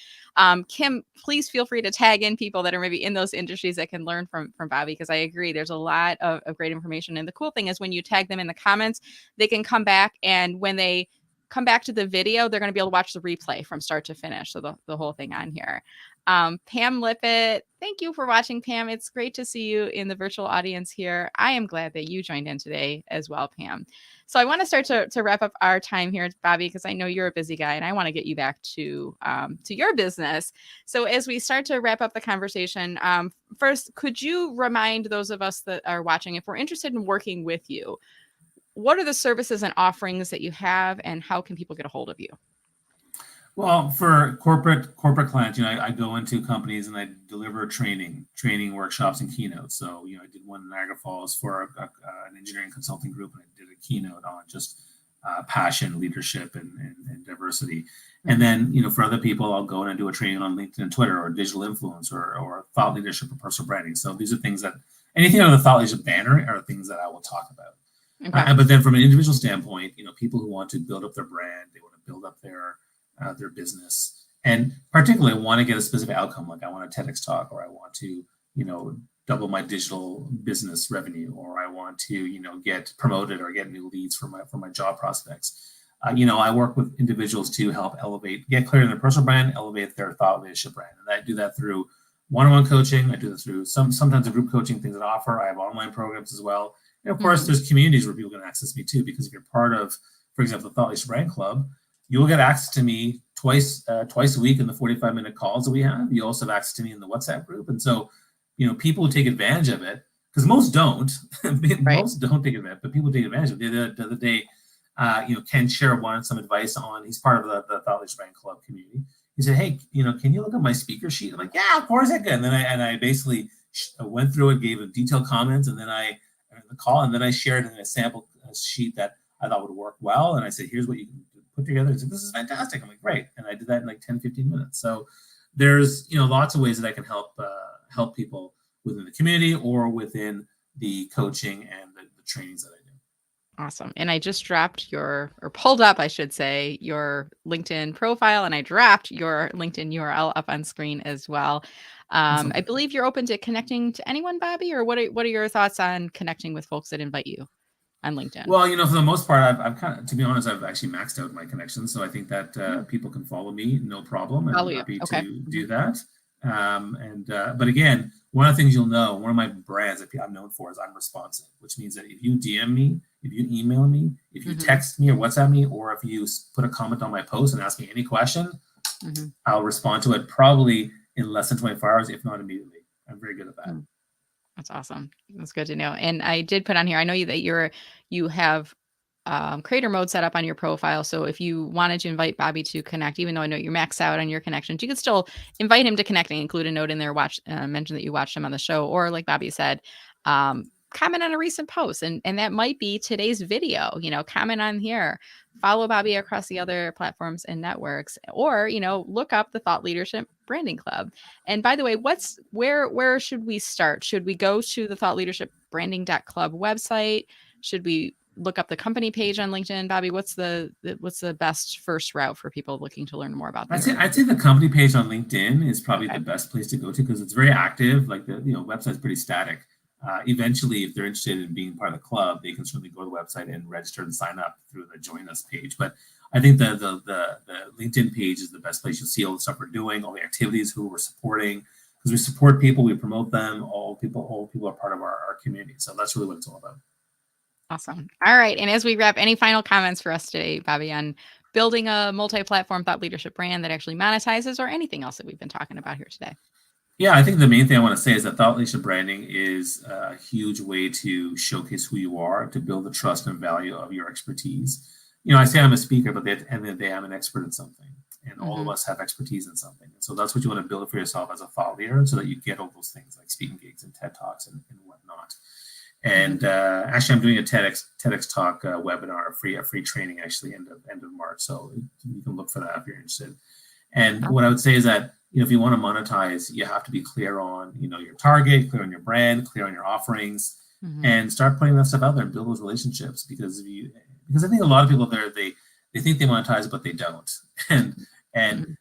Kim, please feel free to tag in people that are maybe in those industries that can learn from Bobby, because I agree, there's a lot of great information. And the cool thing is, when you tag them in the comments, they can come back, and when they come back to the video, they're going to be able to watch the replay from start to finish. So the whole thing on here. Pam Lippett, thank you for watching, Pam. It's great to see you in the virtual audience here. I am glad that you joined in today as well, Pam. So I want to start to wrap up our time here, Bobby, because I know you're a busy guy and I want to get you back to your business. So as we start to wrap up the conversation, first, could you remind those of us that are watching, if we're interested in working with you, what are the services and offerings that you have, and how can people get a hold of you? Well, for corporate clients, I go into companies and I deliver training workshops and keynotes. So, I did one in Niagara Falls for an engineering consulting group, and I did a keynote on just passion, leadership, and diversity. And then, for other people, I'll go in and do a training on LinkedIn and Twitter, or digital influence, or thought leadership or personal branding. So these are things that anything on the thought leadership banner are things that I will talk about. Okay. But then from an individual standpoint, people who want to build up their brand, they want to build up their business, and particularly want to get a specific outcome, like I want a TEDx talk, or I want to, double my digital business revenue, or I want to, get promoted or get new leads for my job prospects. I work with individuals to help get clear in their personal brand, elevate their thought leadership brand. And I do that through one-on-one coaching. I do that through sometimes a group coaching things that I offer. I have online programs as well. And of course, there's communities where people can access me too, because if you're part of, for example, the Thought Leadership Brand Club, you will get access to me twice a week in the 45-minute calls that we have. You also have access to me in the WhatsApp group. And so, people who take advantage of it, because most don't, most don't take advantage, but people take advantage of it. The other day, Ken Share wanted some advice on, he's part of the Thought Leadership Brand Club community. He said, hey, can you look at my speaker sheet? I'm like, yeah, of course I can. And I basically went through it, gave him detailed comments, and then I shared in a sample sheet that I thought would work well. And I said, here's what you can put together. He said, this is fantastic. I'm like, great. And I did that in like 10, 15 minutes. So there's, lots of ways that I can help people within the community or within the coaching and the trainings that I do. Awesome. And I just pulled up, I should say, your LinkedIn profile, and I dropped your LinkedIn URL up on screen as well. Awesome. I believe you're open to connecting to anyone, Bobby, or what are your thoughts on connecting with folks that invite you on LinkedIn? Well, for the most part, I've kind of, to be honest, I've actually maxed out my connections. So I think that people can follow me, no problem. I'm happy to do that. But again, one of the things you'll know, one of my brands that I'm known for is I'm responsive, which means that if you DM me, if you email me, if you text me or WhatsApp me, or if you put a comment on my post and ask me any question, I'll respond to it probably in less than 24 hours, if not immediately. I'm very good at that. That's awesome. That's good to know. And I did put on here, I know that you have creator mode set up on your profile. So if you wanted to invite Bobby to connect, even though I know you're maxed out on your connections, you could still invite him to connect and include a note in there, mention that you watched him on the show, or like Bobby said, comment on a recent post. And that might be today's video, comment on here, follow Bobby across the other platforms and networks, or, look up the Thought Leadership Branding Club. And by the way, where should we start? Should we go to the Thought Leadership Branding.club website? Should we look up the company page on LinkedIn? Bobby, what's the best first route for people looking to learn more about that? I'd say the company page on LinkedIn is probably the best place to go to, because it's very active. Like the website's pretty static. Eventually, if they're interested in being part of the club, they can certainly go to the website and register and sign up through the Join Us page. But I think the LinkedIn page is the best place. You'll see all the stuff we're doing, all the activities, who we're supporting, because we support people, we promote them. All people are part of our community. So that's really what it's all about. Awesome. All right. And as we wrap, any final comments for us today, Bobby, on building a multi-platform thought leadership brand that actually monetizes, or anything else that we've been talking about here today? Yeah, I think the main thing I want to say is that thought leadership branding is a huge way to showcase who you are, to build the trust and value of your expertise. I say I'm a speaker, but at the end of the day, I'm an expert in something, and all of us have expertise in something. And so that's what you want to build for yourself as a thought leader, so that you get all those things like speaking gigs and TED Talks and whatnot. And actually, I'm doing a TEDx talk webinar, a free training, actually, end of March. So you can look for that if you're interested. And what I would say is that, if you want to monetize, you have to be clear on, your target, clear on your brand, clear on your offerings, and start putting that stuff out there and build those relationships. Because I think a lot of people there, they think they monetize, but they don't. And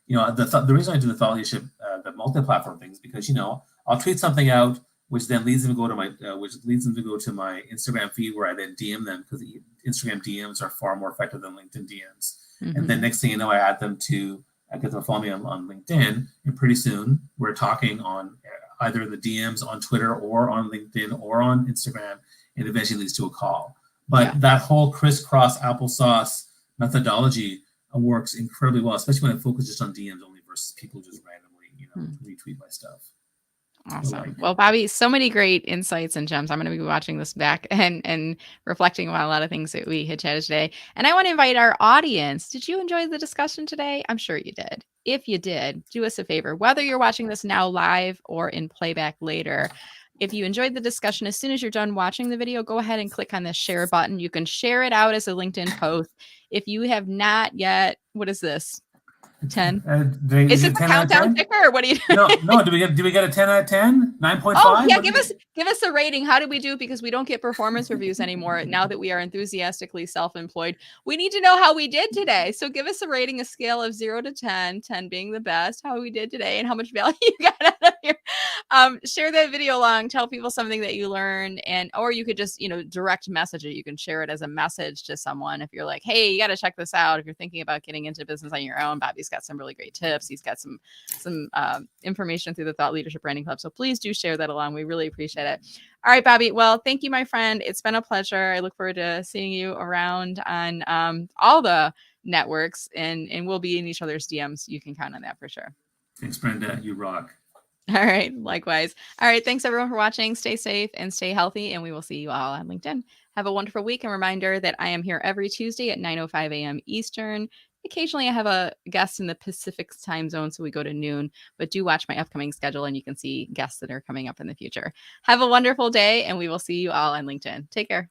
the reason I do the thought leadership, the multi-platform things, because I'll tweet something out, which then leads them to go to my Instagram feed, where I then DM them, because Instagram DMs are far more effective than LinkedIn DMs. And then next thing you know, I get them to follow me on LinkedIn, and pretty soon we're talking on either in the DMs on Twitter or on LinkedIn or on Instagram, and eventually leads to a call. But that whole crisscross applesauce methodology works incredibly well, especially when it focuses on DMs only versus people just randomly, retweet my stuff. Awesome. Well, Bobby, so many great insights and gems. I'm going to be watching this back and reflecting on a lot of things that we had chatted today. And I want to invite our audience. Did you enjoy the discussion today? I'm sure you did. If you did, do us a favor, whether you're watching this now live or in playback later. If you enjoyed the discussion, as soon as you're done watching the video, go ahead and click on the share button. You can share it out as a LinkedIn post. If you have not yet, what is this? 10. Is it the countdown ticker, or what do you do? No. Do we get a 10 out of 10? 9.5? Oh yeah, give us a rating. How did we do? Because we don't get performance reviews anymore now that we are enthusiastically self-employed. We need to know how we did today. So give us a rating, a scale of 0 to 10, 10 being the best, how we did today and how much value you got out of here. Share that video along, tell people something that you learned, or you could just, direct message it. You can share it as a message to someone. If you're like, hey, you got to check this out. If you're thinking about getting into business on your own, Bobby's got some really great tips. He's got some information through the Thought Leadership Branding Club. So please do share that along. We really appreciate it. All right, Bobby. Well, thank you, my friend. It's been a pleasure. I look forward to seeing you around on all the networks, and we'll be in each other's DMs. You can count on that for sure. Thanks, Brenda. You rock. All right. Likewise. All right. Thanks everyone for watching. Stay safe and stay healthy. And we will see you all on LinkedIn. Have a wonderful week. And reminder that I am here every Tuesday at 9:05 a.m. Eastern. Occasionally I have a guest in the Pacific time zone, so we go to noon, but do watch my upcoming schedule and you can see guests that are coming up in the future. Have a wonderful day, and we will see you all on LinkedIn. Take care.